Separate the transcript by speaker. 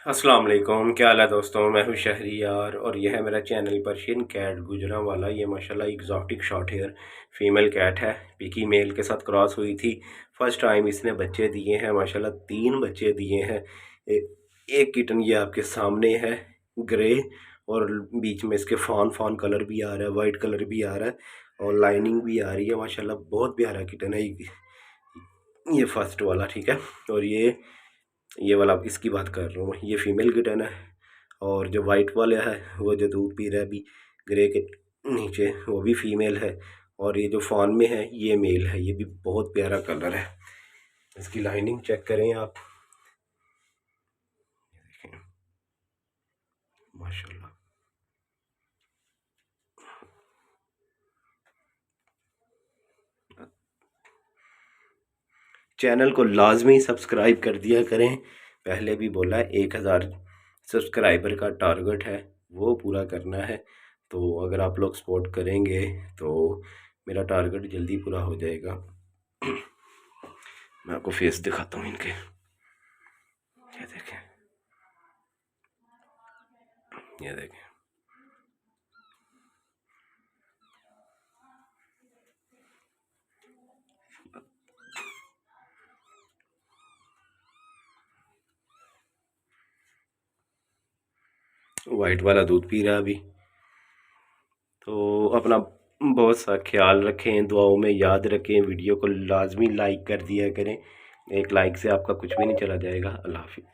Speaker 1: अस्सलाम वालेकुम, क्या हाल है दोस्तों। मैं हूं शहरियार और यह है मेरा चैनल पर्शियन कैट गुजरांवाला। ये माशाल्लाह exotic short hair female cat है। पिकी मेल के साथ क्रॉस हुई थी। फर्स्ट टाइम इसने बच्चे दिए हैं माशाल्लाह, 3 बच्चे दिए हैं। एक किटन ये आपके सामने है ग्रे, और बीच में इसके फॉन फॉन कलर भी आ रहा है, वाइट कलर भी आ रहा है और लाइनिंग भी आ रही है माशाल्लाह। बहुत प्यारा किटन है ये फर्स्ट वाला, ठीक है। और ये वाला इसकी बात कर रहा हूँ, ये फीमेल किटन है। और जो वाइट वाला है वो जो दूध पी रहा है अभी ग्रे के नीचे, वो भी फीमेल है। और ये जो फॉन में है ये मेल है। ये भी बहुत प्यारा कलर है। इसकी लाइनिंग चेक करें आप, देखें माशाल्लाह। चैनल को लाजमी सब्सक्राइब कर दिया करें। पहले भी बोला है 1000 सब्सक्राइबर का टारगेट है, वो पूरा करना है। तो अगर आप लोग सपोर्ट करेंगे तो मेरा टारगेट जल्दी पूरा हो जाएगा। मैं आपको फेस दिखाता हूँ इनके, ये देखें, ये देखें। वाइट वाला दूध पी रहा है अभी। तो अपना बहुत सा ख्याल रखें, दुआओं में याद रखें। वीडियो को लाजमी लाइक कर दिया करें। एक लाइक से आपका कुछ भी नहीं चला जाएगा। अल्लाह हाफिज़।